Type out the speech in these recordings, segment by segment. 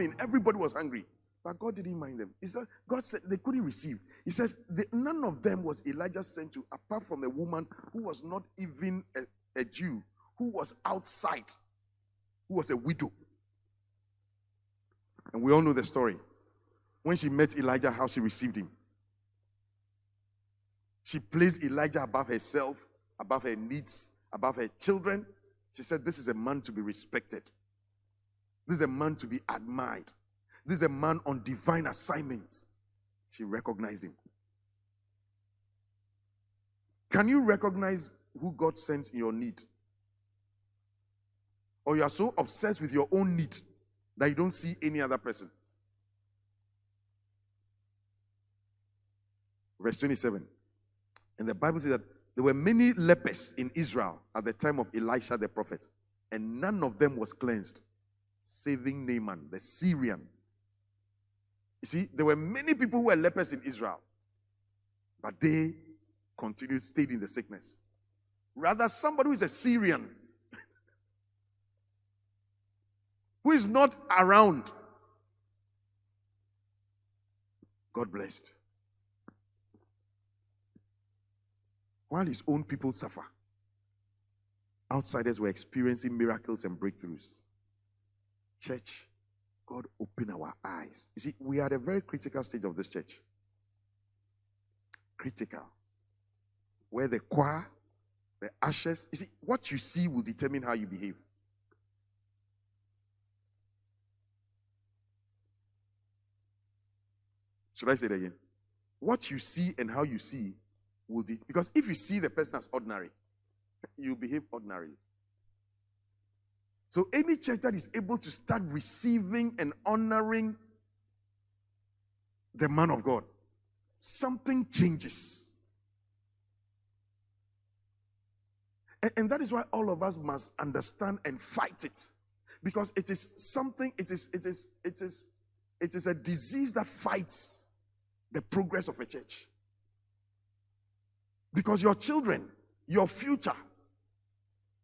famine. Everybody was hungry. But God didn't mind them. God said they couldn't receive. He says none of them was Elijah sent to, apart from the woman who was not even a Jew, who was outside, who was a widow. And we all know the story. When she met Elijah, how she received him. She placed Elijah above herself, above her needs, above her children. She said, this is a man to be respected. This is a man to be admired. This is a man on divine assignment. She recognized him. Can you recognize who God sends in your need? Or you are so obsessed with your own need that you don't see any other person? Verse 27. And the Bible says that there were many lepers in Israel at the time of Elisha the prophet, and none of them was cleansed, saving Naaman, the Syrian. You see, there were many people who were lepers in Israel, but they stayed in the sickness. Rather, somebody who is a Syrian, who is not around, God blessed. While his own people suffer, outsiders were experiencing miracles and breakthroughs. Church, God open our eyes. You see, we are at a very critical stage of this church. Critical. Where the choir, the ashes, you see, what you see will determine how you behave. Should I say it again? What you see and how you see will because if you see the person as ordinary, you behave ordinarily. So any church that is able to start receiving and honoring the man of God, something changes. And that is why all of us must understand and fight it. Because it is something, it is a disease that fights the progress of a church. Because your children, your future,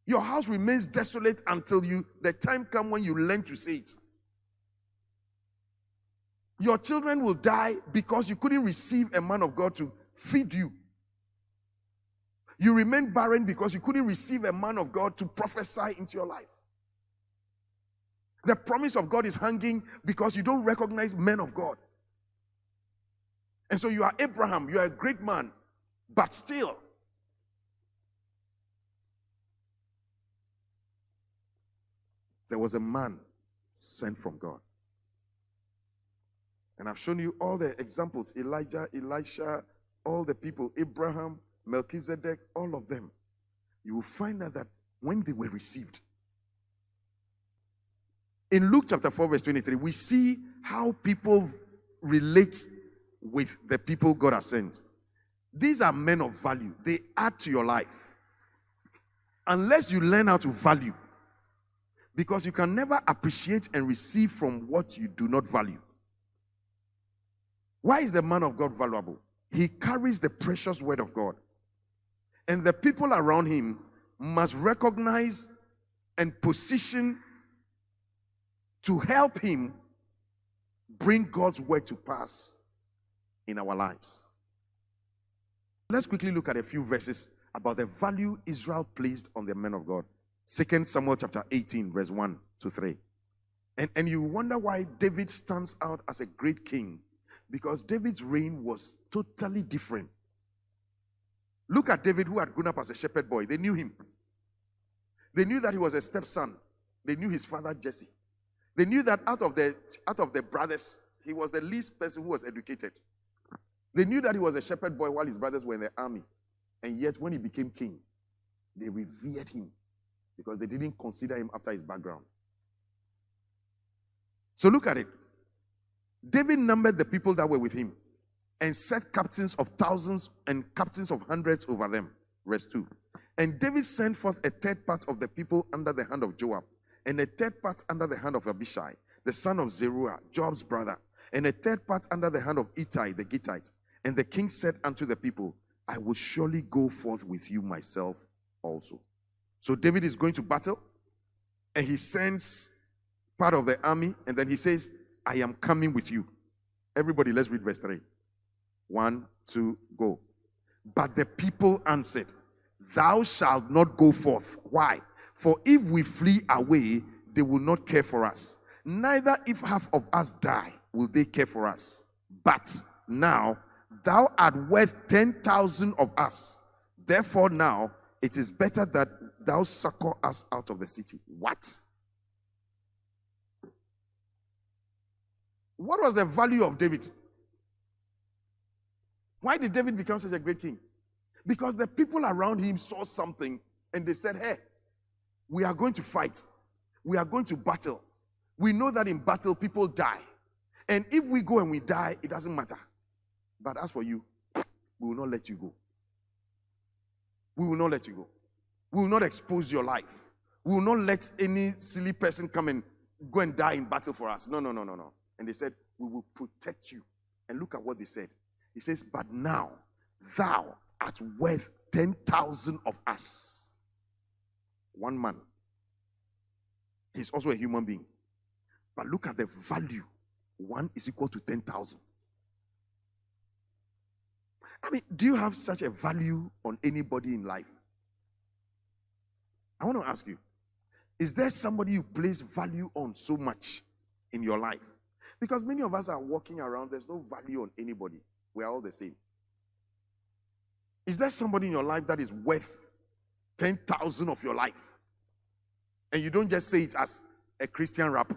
your house remains desolate until the time comes when you learn to say it. Your children will die because you couldn't receive a man of God to feed you. You remain barren because you couldn't receive a man of God to prophesy into your life. The promise of God is hanging because you don't recognize men of God. And so you are Abraham, you are a great man, but still, there was a man sent from God. And I've shown you all the examples: Elijah, Elisha, all the people, Abraham, Melchizedek, all of them. You will find out that when they were received. In Luke chapter 4 verse 23, we see how people relate with the people God has sent. These are men of value. They add to your life. Unless you learn how to value. Because you can never appreciate and receive from what you do not value. Why is the man of God valuable? He carries the precious word of God. And the people around him must recognize and position to help him bring God's word to pass in our lives. Let's quickly look at a few verses about the value Israel placed on the men of God. 2 Samuel chapter 18, verse 1 to 3. And you wonder why David stands out as a great king. Because David's reign was totally different. Look at David, who had grown up as a shepherd boy. They knew him. They knew that he was a stepson. They knew his father Jesse. They knew that out of the brothers, he was the least person who was educated. They knew that he was a shepherd boy while his brothers were in the army. And yet when he became king, they revered him because they didn't consider him after his background. So look at it. David numbered the people that were with him and set captains of thousands and captains of hundreds over them. Verse 2. And David sent forth a third part of the people under the hand of Joab, and a third part under the hand of Abishai, the son of Zeruiah, Joab's brother, and a third part under the hand of Ittai the Gittite. And the king said unto the people, I will surely go forth with you myself also. So David is going to battle, and he sends part of the army, and then he says, I am coming with you. Everybody, let's read verse 3. 1, 2, go. But the people answered, thou shalt not go forth. Why? For if we flee away, they will not care for us. Neither if half of us die, will they care for us. But now thou art worth 10,000 of us. Therefore now it is better that thou succor us out of the city. What? What was the value of David? Why did David become such a great king? Because the people around him saw something and they said, hey, we are going to fight. We are going to battle. We know that in battle people die. And if we go and we die, it doesn't matter. But as for you, we will not let you go. We will not let you go. We will not expose your life. We will not let any silly person come and go and die in battle for us. No. And they said, we will protect you. And look at what they said. He says, but now thou art worth 10,000 of us. One man. He's also a human being. But look at the value. 1 is equal to 10,000. I mean, do you have such a value on anybody in life? I want to ask you, is there somebody you place value on so much in your life? Because many of us are walking around, there's no value on anybody. We are all the same. Is there somebody in your life that is worth 10,000 of your life? And you don't just say it as a Christian rap,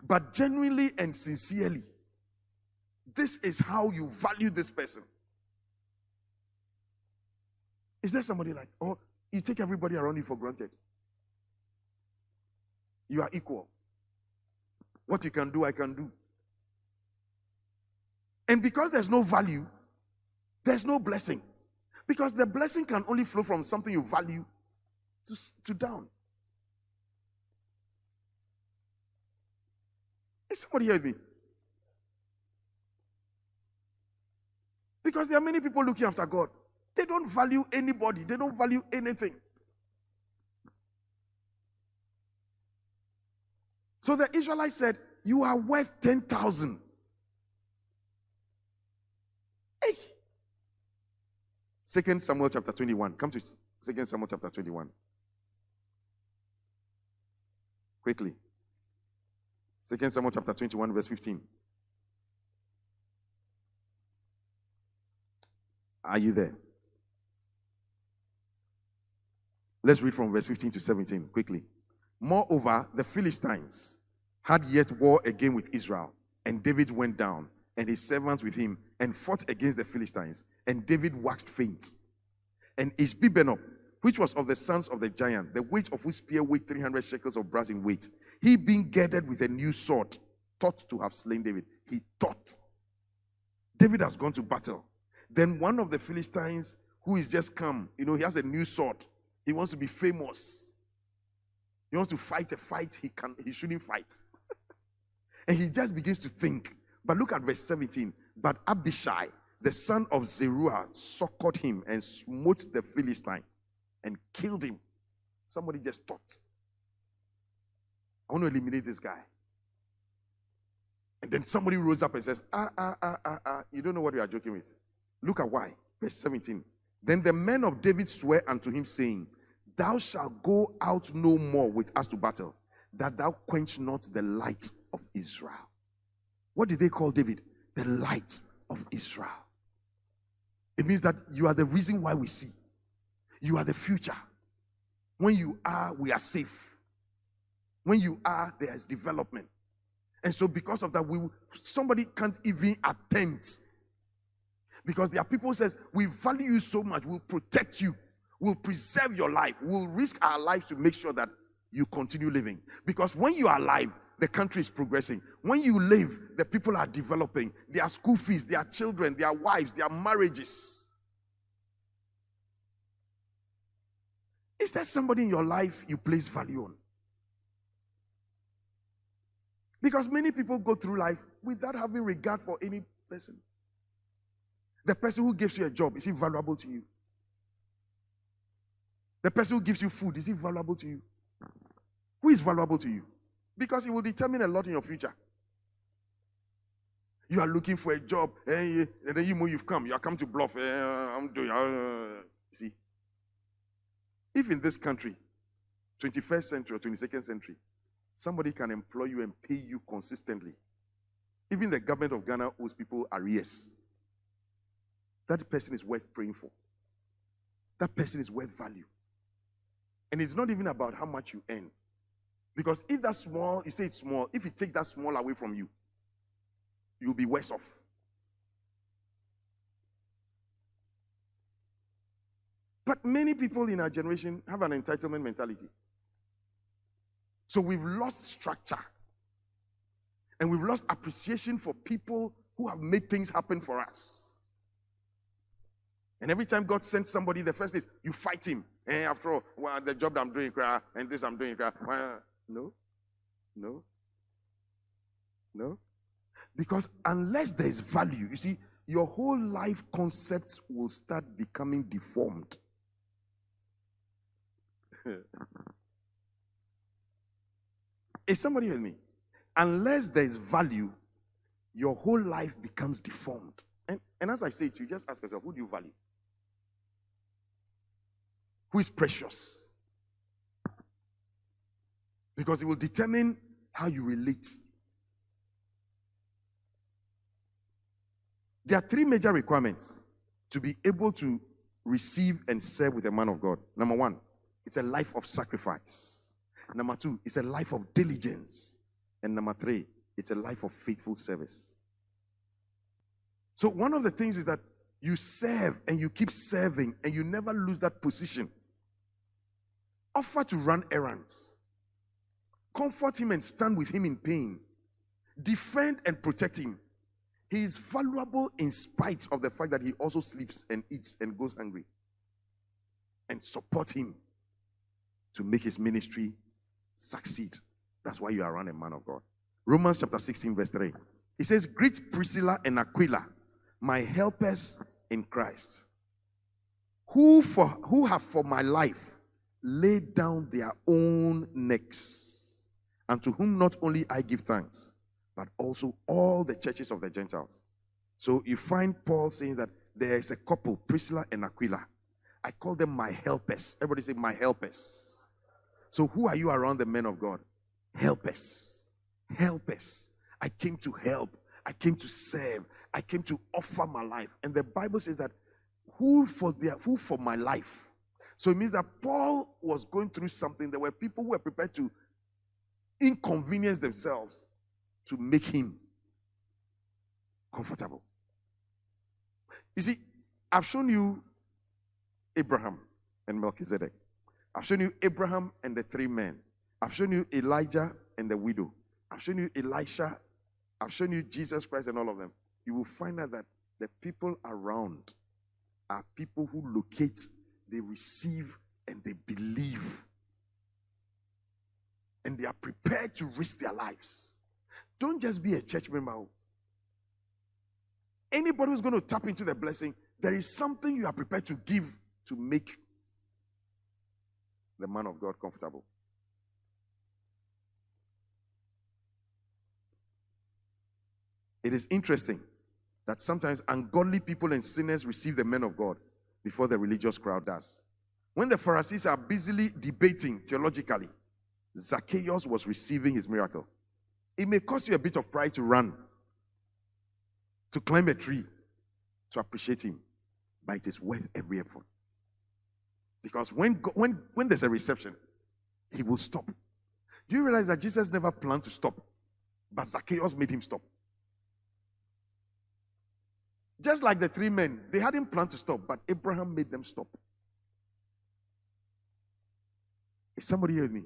but genuinely and sincerely, this is how you value this person. Is there somebody like, oh, you take everybody around you for granted? You are equal. What you can do, I can do. And because there's no value, there's no blessing. Because the blessing can only flow from something you value to down. Is somebody here with me? Because there are many people looking after God. They don't value anybody. They don't value anything. So the Israelites said, you are worth 10,000. Hey. 2 Samuel chapter 21. Come to 2 Samuel chapter 21. Quickly. 2 Samuel chapter 21 verse 15. Are you there? Let's read from verse 15 to 17 quickly. Moreover, the Philistines had yet war again with Israel, and David went down, and his servants with him, and fought against the Philistines, and David waxed faint. And Ishbi-benob, which was of the sons of the giant, the weight of whose spear weighed 300 shekels of brass in weight, he being girded with a new sword, thought to have slain David. He thought. David has gone to battle. Then one of the Philistines, who is just come, he has a new sword. He wants to be famous. He wants to fight a fight he shouldn't fight. And he just begins to think. But look at verse 17. But Abishai, the son of Zeruiah, succored him and smote the Philistine and killed him. Somebody just thought, I want to eliminate this guy. And then somebody rose up and says, you don't know what you are joking with. Look at why. Verse 17. Then the men of David swear unto him, saying, thou shalt go out no more with us to battle, that thou quench not the light of Israel. What did they call David? The light of Israel. It means that you are the reason why we see. You are the future. When you are, we are safe. When you are, there is development. And so because of that, somebody can't even attempt. Because there are people who says, we value you so much, we'll protect you, we'll preserve your life, we'll risk our lives to make sure that you continue living. Because when you are alive, the country is progressing. When you live, the people are developing. Their school fees, their children, their wives, their marriages. Is there somebody in your life you place value on? Because many people go through life without having regard for any person. The person who gives you a job, is he valuable to you? The person who gives you food, is he valuable to you? Who is valuable to you? Because it will determine a lot in your future. You are looking for a job, and then you've come. You are come to bluff. I'm doing. See, if in this country, 21st century or 22nd century, somebody can employ you and pay you consistently, even the government of Ghana owes people arrears. That person is worth praying for. That person is worth value. And it's not even about how much you earn. Because if that's small, you say it's small. If it takes that small away from you, you'll be worse off. But many people in our generation have an entitlement mentality. So we've lost structure. And we've lost appreciation for people who have made things happen for us. And every time God sends somebody, the first is you fight him. And after all, well, the job that I'm doing, and this I'm doing, no. Because unless there is value, you see, your whole life concepts will start becoming deformed. Is somebody with me? Unless there is value, your whole life becomes deformed. And as I say to you, just ask yourself, who do you value? Who is precious? Because it will determine how you relate. There are three major requirements to be able to receive and serve with a man of God. Number one, it's a life of sacrifice. Number two, it's a life of diligence. And number three, it's a life of faithful service. So one of the things is that you serve and you keep serving and you never lose that position. Offer to run errands. Comfort him and stand with him in pain. Defend and protect him. He is valuable in spite of the fact that he also sleeps and eats and goes hungry. And support him to make his ministry succeed. That's why you are around a man of God. Romans chapter 16 verse 3. It says, greet Priscilla and Aquila, my helpers in Christ, who have for my life laid down their own necks, and to whom not only I give thanks, but also all the churches of the Gentiles. So you find Paul saying that there is a couple, Priscilla and Aquila. I call them my helpers. Everybody say my helpers. So who are you around the men of God? Helpers. Helpers. I came to help. I came to serve. I came to offer my life. And the Bible says that who for my life. So it means that Paul was going through something. There were people who were prepared to inconvenience themselves to make him comfortable. You see, I've shown you Abraham and Melchizedek. I've shown you Abraham and the three men. I've shown you Elijah and the widow. I've shown you Elisha. I've shown you Jesus Christ and all of them. You will find out that the people around are people who locate, they receive, and they believe. And they are prepared to risk their lives. Don't just be a church member. Anybody who's going to tap into the blessing, there is something you are prepared to give to make the man of God comfortable. It is interesting that sometimes ungodly people and sinners receive the men of God before the religious crowd does. When the Pharisees are busily debating theologically, Zacchaeus was receiving his miracle. It may cost you a bit of pride to run, to climb a tree, to appreciate him, but it is worth every effort. Because when there's a reception, he will stop. Do you realize that Jesus never planned to stop, but Zacchaeus made him stop? Just like the three men, they hadn't planned to stop, but Abraham made them stop. Is somebody here with me?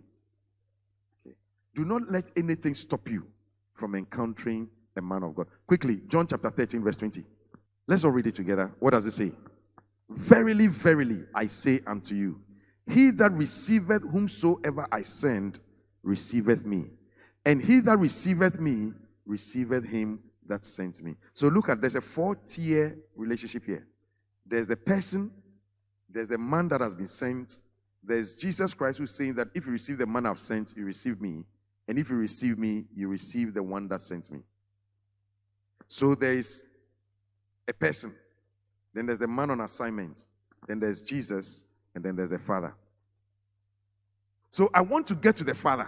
Okay. Do not let anything stop you from encountering a man of God. Quickly, John chapter 13, verse 20. Let's all read it together. What does it say? Verily, verily, I say unto you, he that receiveth whomsoever I send, receiveth me. And he that receiveth me, receiveth him that sent me. So look at, there's a 4-tier relationship here. There's the person, there's the man that has been sent, there's Jesus Christ who's saying that if you receive the man I've sent, you receive me. And if you receive me, you receive the one that sent me. So there is a person, then there's the man on assignment, then there's Jesus, and then there's the Father. So I want to get to the Father.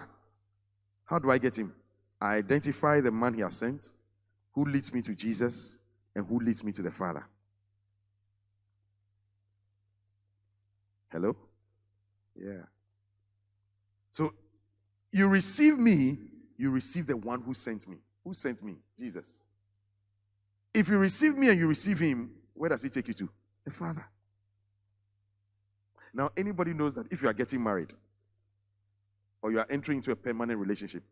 How do I get him? I identify the man he has sent, who leads me to Jesus, and who leads me to the Father. Hello? Yeah. So you receive me, you receive the one who sent me. Who sent me? Jesus. If you receive me and you receive him, where does he take you to? The Father. Now, anybody knows that if you are getting married or you are entering into a permanent relationship,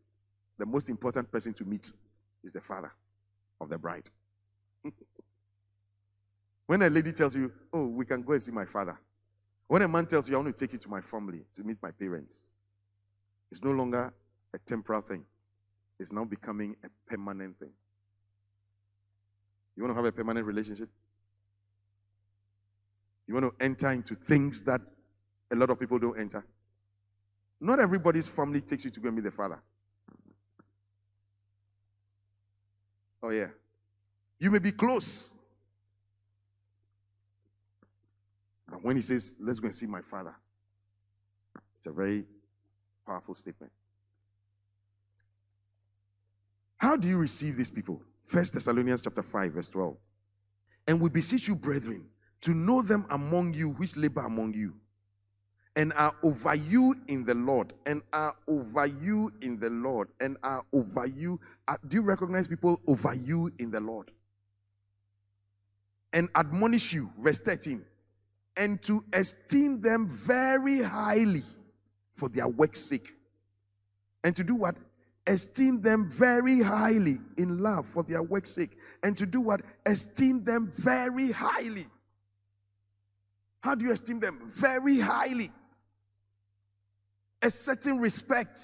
the most important person to meet is the father of the bride. When a lady tells you, oh, we can go and see my father. When a man tells you, I want to take you to my family to meet my parents, it's no longer a temporal thing. It's now becoming a permanent thing. You want to have a permanent relationship? You want to enter into things that a lot of people don't enter? Not everybody's family takes you to go and meet the father. Oh, yeah. You may be close. But when he says, let's go and see my father, it's a very powerful statement. How do you receive these people? 1 Thessalonians chapter 5, verse 12. And we beseech you, brethren, to know them among you which labor among you, and are over you in the Lord, and are over you in the Lord, and are over you. Do you recognize people over you in the Lord? And admonish you, verse 13, and to esteem them very highly for their work's sake. And to do what? Esteem them very highly in love for their work's sake. And to do what? Esteem them very highly. How do you esteem them? Very highly. A certain respect.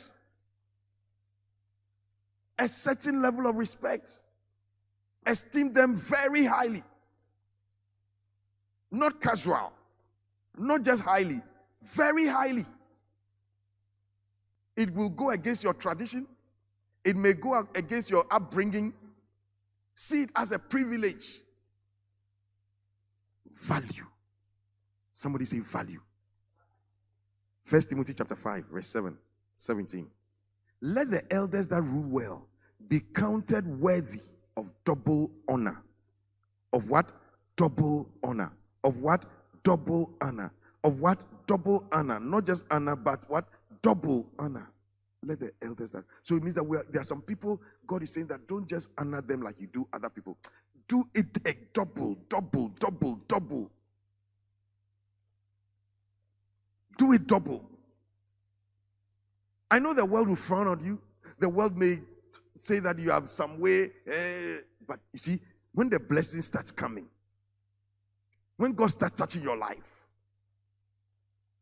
A certain level of respect. Esteem them very highly. Not casual. Not just highly. Very highly. It will go against your tradition. It may go against your upbringing. See it as a privilege. Value. Somebody say value. 1 Timothy chapter 5, verse 17. Let the elders that rule well be counted worthy of double honor. Of what? Double honor. Of what? Double honor. Of what? Double honor. Not just honor, but what? Double honor. Let the elders that. So it means that there are some people, God is saying that don't just honor them like you do other people. Do it a double. Do it double. I know the world will frown on you. The world may say that you have some way. But you see, when the blessing starts coming, when God starts touching your life,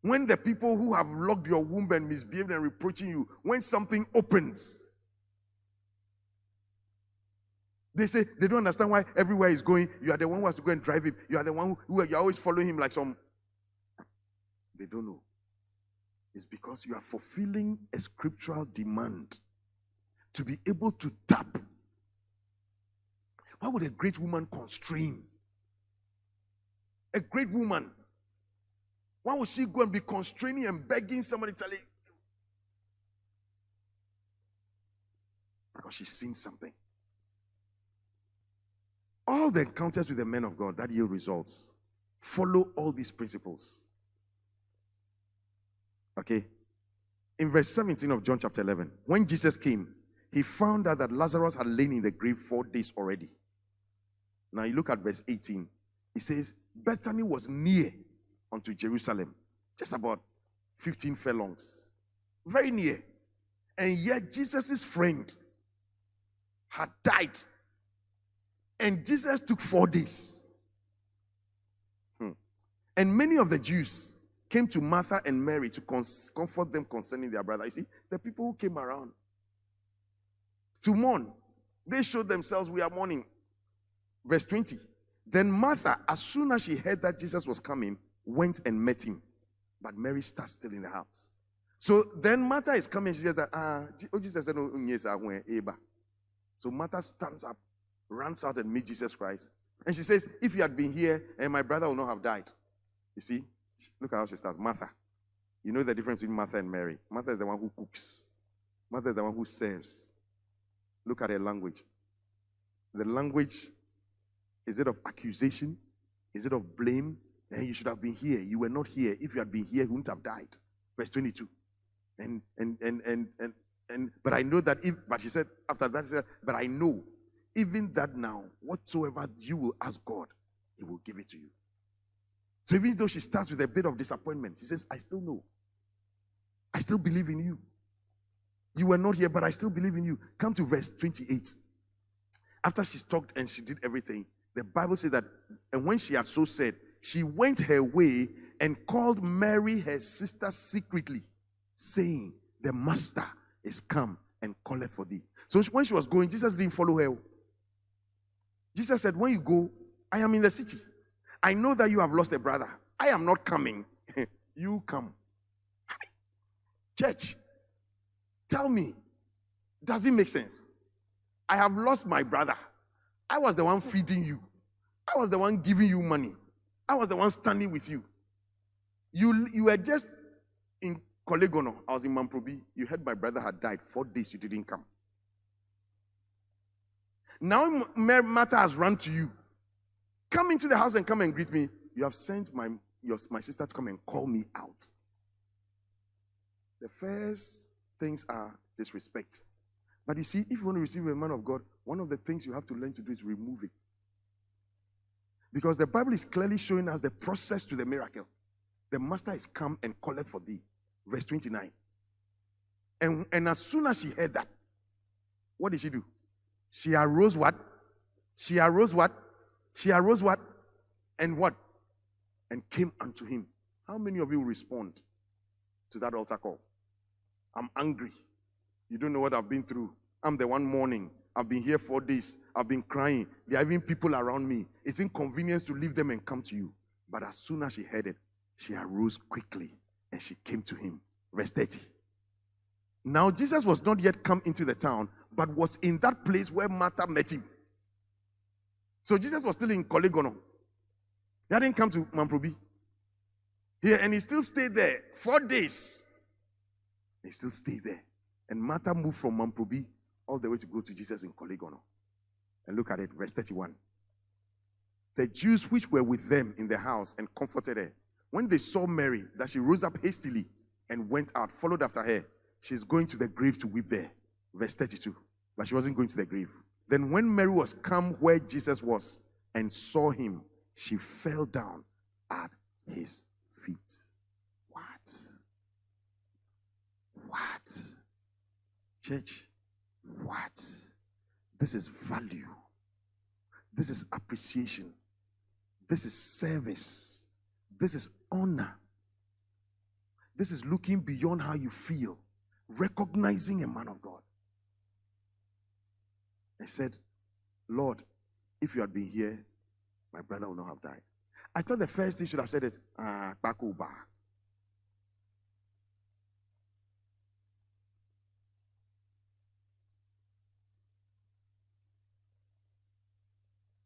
when the people who have locked your womb and misbehaved and reproaching you, when something opens, they say they don't understand why everywhere he's going, you are the one who has to go and drive him. You are the one who you're always following him like some. They don't know. It's because you are fulfilling a scriptural demand to be able to tap. Why would a great woman constrain? A great woman. Why would she go and be constraining and begging somebody to tell her? Because she's seen something. All the encounters with the men of God that yield results follow all these principles. Okay? In verse 17 of John chapter 11, when Jesus came, he found out that Lazarus had lain in the grave 4 days already. Now you look at verse 18. It says, Bethany was near unto Jerusalem, just about 15 furlongs. Very near. And yet Jesus' friend had died. And Jesus took 4 days. And many of the Jews came to Martha and Mary to comfort them concerning their brother. You see, the people who came around to mourn, they showed themselves, we are mourning. Verse 20. Then Martha, as soon as she heard that Jesus was coming, went and met him. But Mary sat still in the house. So then Martha is coming. She says that, Jesus said, no, so Martha stands up runs out and meets Jesus Christ. And she says, if you had been here, and my brother would not have died. You see? Look at how she starts. Martha. You know the difference between Martha and Mary. Martha is the one who cooks. Martha is the one who serves. Look at her language. The language, is it of accusation? Is it of blame? And you should have been here. You were not here. If you had been here, you wouldn't have died. Verse 22. But I know that but she said, after that, she said, but I know, even that now, whatsoever you will ask God, He will give it to you. So even though she starts with a bit of disappointment, she says, I still know. I still believe in you. You were not here, but I still believe in you. Come to verse 28. After she talked and she did everything, the Bible says that, and when she had so said, she went her way and called Mary, her sister, secretly, saying, the master is come and calleth for thee. So when she was going, Jesus didn't follow her. Jesus said, when you go, I am in the city. I know that you have lost a brother. I am not coming. You come. Church, tell me, does it make sense? I have lost my brother. I was the one feeding you. I was the one giving you money. I was the one standing with you. You were just in Kolegono. I was in Mamprobi. You heard my brother had died. 4 days you didn't come. Now Martha has run to you. Come into the house and come and greet me. You have sent my sister to come and call me out. The first things are disrespect. But you see, if you want to receive a man of God, one of the things you have to learn to do is remove it. Because the Bible is clearly showing us the process to the miracle. The master is come and calleth for thee. Verse 29. And as soon as she heard that, what did she do? She arose what? She arose what? She arose what? And what? And came unto him. How many of you will respond to that altar call? I'm angry. You don't know what I've been through. I'm the one mourning. I've been here 4 days. I've been crying. There are even people around me. It's inconvenience to leave them and come to you. But as soon as she heard it, she arose quickly and she came to him. Verse 30. Now Jesus was not yet come into the town, but was in that place where Martha met him. So Jesus was still in Kolegono. He hadn't come to Mamprobi. Here, and he still stayed there 4 days. He still stayed there. And Martha moved from Mamprobi all the way to go to Jesus in Kolegono. And look at it, verse 31. The Jews which were with them in the house and comforted her, when they saw Mary, that she rose up hastily and went out, followed after her. She's going to the grave to weep there. Verse 32. But she wasn't going to the grave. Then when Mary was come where Jesus was and saw him, she fell down at his feet. What? What? Church, what? This is value. This is appreciation. This is service. This is honor. This is looking beyond how you feel, recognizing a man of God. I said, Lord, if you had been here, my brother would not have died. I thought the first thing you should have said is, Bakuba.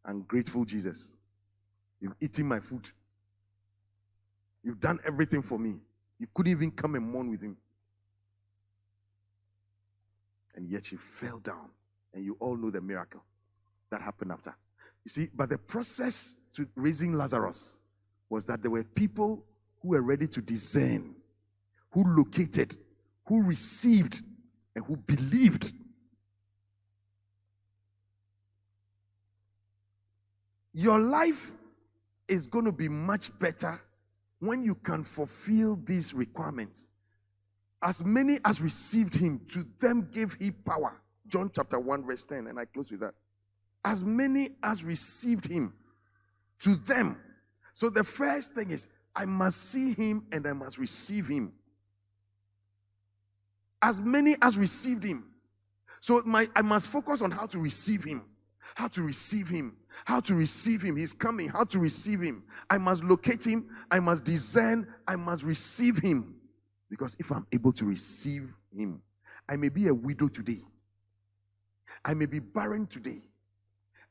Ungrateful Jesus. You've eaten my food. You've done everything for me. You couldn't even come and mourn with him. And yet she fell down. And you all know the miracle that happened after. You see, but the process to raising Lazarus was that there were people who were ready to discern, who located, who received, and who believed. Your life is going to be much better when you can fulfill these requirements. As many as received him, to them gave he power. John chapter 1 verse 10, and I close with that. As many as received him, to them. So the first thing is, I must see him and I must receive him. As many as received him. So I must focus on how to receive him. How to receive him. How to receive him. He's coming. How to receive him. I must locate him. I must discern. I must receive him. Because if I'm able to receive him, I may be a widow today. I may be barren today.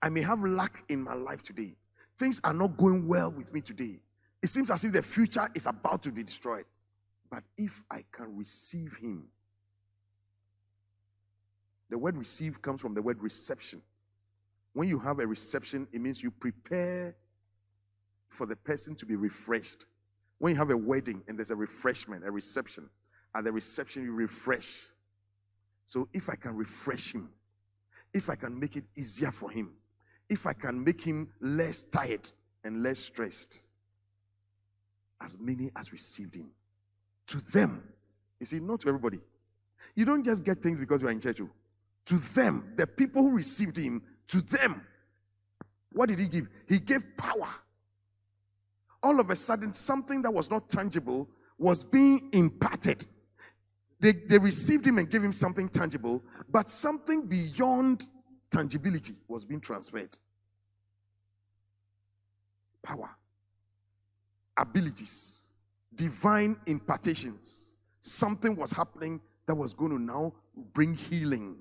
I may have lack in my life today. Things are not going well with me today. It seems as if the future is about to be destroyed. But if I can receive him, the word receive comes from the word reception. When you have a reception, it means you prepare for the person to be refreshed. When you have a wedding and there's a refreshment, a reception, at the reception you refresh. So if I can refresh him, if I can make it easier for him, if I can make him less tired and less stressed, as many as received him, to them, you see, not to everybody. You don't just get things because you are in church. To them, the people who received him, to them, what did he give? He gave power. All of a sudden, something that was not tangible was being imparted. They received him and gave him something tangible, but something beyond tangibility was being transferred. Power, abilities, divine impartations. Something was happening that was going to now bring healing.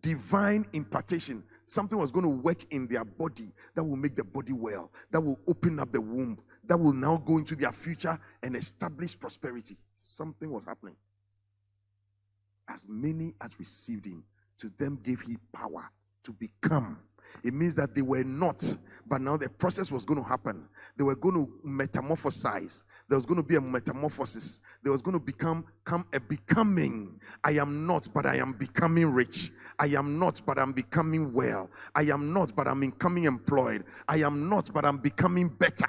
Divine impartation. Something was going to work in their body that will make the body well, that will open up the womb, that will now go into their future and establish prosperity. Something was happening. As many as received him, to them gave he power to become. It means that they were not, but now the process was going to happen. They were going to metamorphosize. There was going to be a metamorphosis. There was going to become a becoming. I am not, but I am becoming rich. I am not, but I'm becoming well. I am not, but I'm becoming employed. I am not, but I'm becoming better.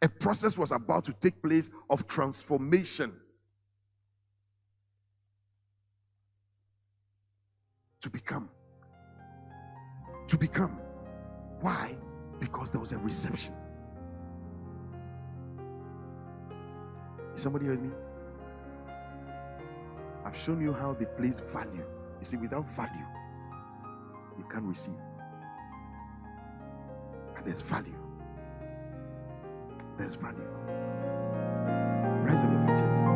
A process was about to take place of transformation. To become. To become. Why? Because there was a reception. Is somebody heard me? I've shown you how they place value. You see, without value, you can't receive. But there's value. There's value. Rise on your feet.